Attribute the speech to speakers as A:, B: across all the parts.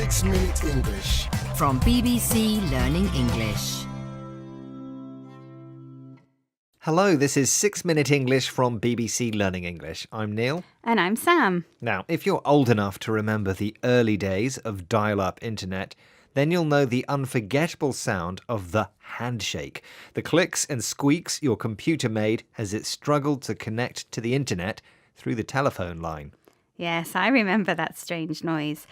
A: 6 Minute English.
B: From BBC Learning English.
C: Hello, this is 6 Minute English from BBC Learning English. I'm Neil.
D: And I'm Sam.
C: Now, if you're old enough to remember the early days of dial-up internet, then you'll know the unforgettable sound of the handshake, the clicks and squeaks your computer made as it struggled to connect to the internet through the telephone line.
D: Yes, I remember that strange noise.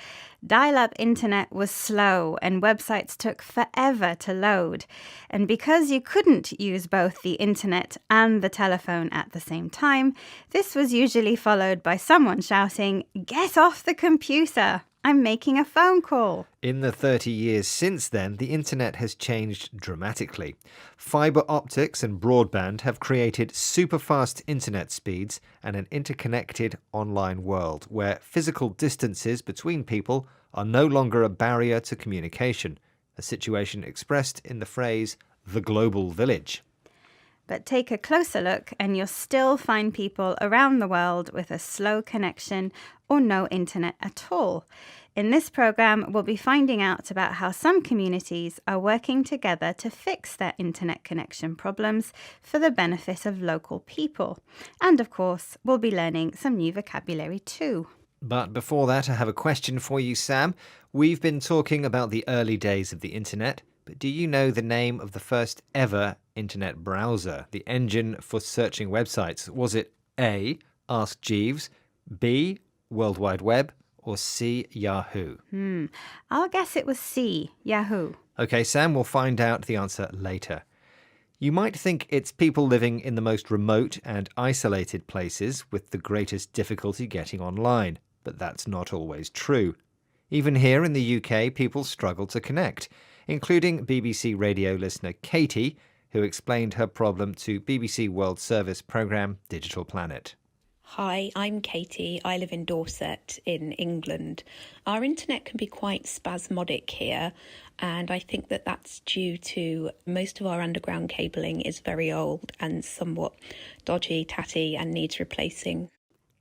D: Dial-up internet was slow and websites took forever to load. And because you couldn't use both the internet and the telephone at the same time, this was usually followed by someone shouting, "Get off the computer! I'm making a phone call."
C: In the 30 years since then, the internet has changed dramatically. Fibre optics and broadband have created super-fast internet speeds and an interconnected online world where physical distances between people are no longer a barrier to communication, a situation expressed in the phrase, the global village.
D: But take a closer look and you'll still find people around the world with a slow connection or no internet at all. In this programme, we'll be finding out about how some communities are working together to fix their internet connection problems for the benefit of local people. And of course, we'll be learning some new vocabulary too.
C: But before that, I have a question for you, Sam. We've been talking about the early days of the internet, but do you know the name of the first ever internet browser, the engine for searching websites? Was it A, Ask Jeeves, B, World Wide Web, or C, Yahoo?
D: I'll guess it was C, Yahoo.
C: OK, Sam, we'll find out the answer later. You might think it's people living in the most remote and isolated places with the greatest difficulty getting online, but that's not always true. Even here in the UK, people struggle to connect, including BBC radio listener Katie, who explained her problem to BBC World Service programme Digital Planet.
E: Hi, I'm Katie. I live in Dorset in England. Our internet can be quite spasmodic here, and I think that that's due to most of our underground cabling is very old and somewhat dodgy, tatty, and needs replacing.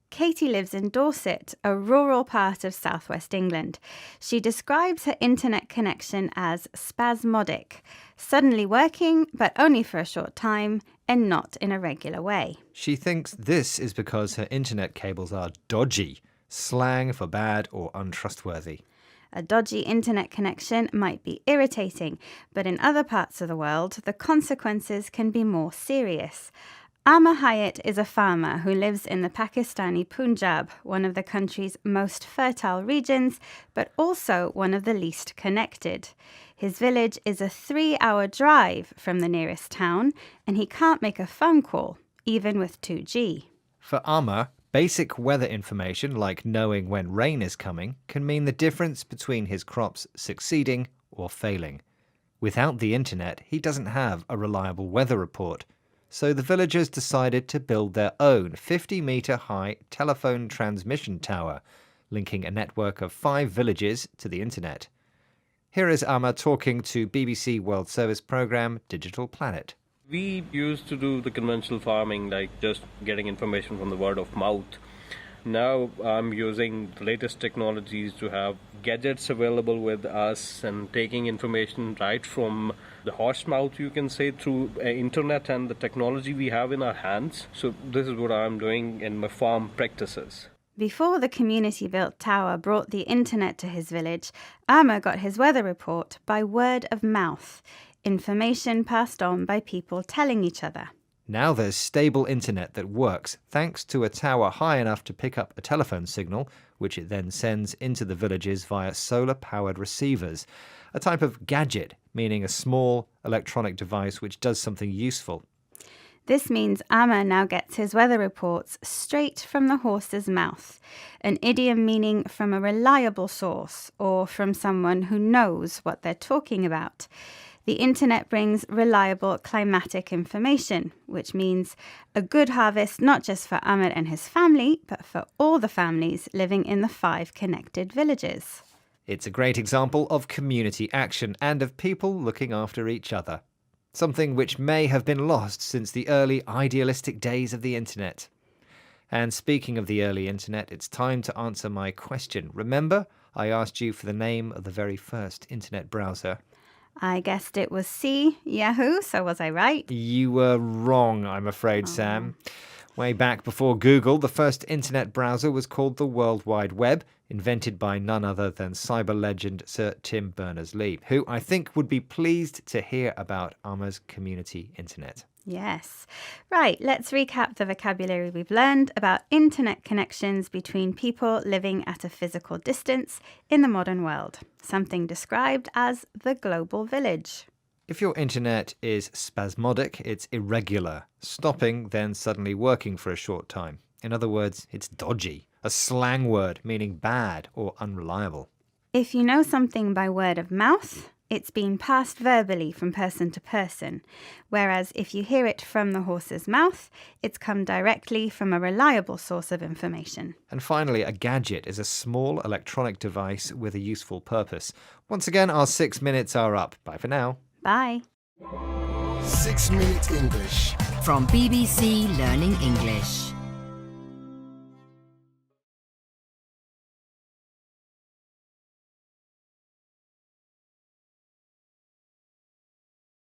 D: Katie lives in Dorset, a rural part of southwest England. She describes her internet connection as spasmodic, suddenly working, but only for a short time, and not in a regular way.
C: She thinks this is because her internet cables are dodgy, slang for bad or untrustworthy.
D: A dodgy internet connection might be irritating, but in other parts of the world, the consequences can be more serious. Amar Hayat is a farmer who lives in the Pakistani Punjab, one of the country's most fertile regions, but also one of the least connected. His village is a 3-hour drive from the nearest town, and he can't make a phone call, even with 2G.
C: For Amar, basic weather information like knowing when rain is coming can mean the difference between his crops succeeding or failing. Without the internet, he doesn't have a reliable weather report. So the villagers decided to build their own 50-metre-high telephone transmission tower, linking a network of 5 villages to the internet. Here is Amar talking to BBC World Service programme Digital Planet.
F: We used to do the conventional farming, like just getting information from the word of mouth. Now I'm using the latest technologies to have gadgets available with us and taking information right from the horse mouth, you can say, through internet and the technology we have in our hands. So this is what I'm doing in my farm practices.
D: Before the community-built tower brought the internet to his village, Amar got his weather report by word of mouth, information passed on by people telling each other.
C: Now there's stable internet that works thanks to a tower high enough to pick up a telephone signal, which it then sends into the villages via solar-powered receivers, a type of gadget, meaning a small electronic device which does something useful.
D: This means Amar now gets his weather reports straight from the horse's mouth, an idiom meaning from a reliable source or from someone who knows what they're talking about. The internet brings reliable climatic information, which means a good harvest not just for Amar and his family, but for all the families living in the 5 connected villages.
C: It's a great example of community action and of people looking after each other. Something which may have been lost since the early idealistic days of the internet. And speaking of the early internet, it's time to answer my question. Remember, I asked you for the name of the very first internet browser.
D: I guessed it was C, Yahoo, so was I right?
C: You were wrong, I'm afraid, Sam. Way back before Google, the first internet browser was called the World Wide Web, invented by none other than cyber legend Sir Tim Berners-Lee, who I think would be pleased to hear about Amma's community internet.
D: Yes. Right, let's recap the vocabulary we've learned about internet connections between people living at a physical distance in the modern world, something described as the global village.
C: If your internet is spasmodic, it's irregular, stopping, then suddenly working for a short time. In other words, it's dodgy, a slang word meaning bad or unreliable.
D: If you know something by word of mouth, it's been passed verbally from person to person, whereas if you hear it from the horse's mouth, it's come directly from a reliable source of information.
C: And finally, a gadget is a small electronic device with a useful purpose. Once again, our 6 minutes are up. Bye for now.
D: Bye.
A: 6 Minute English.
B: From BBC Learning English.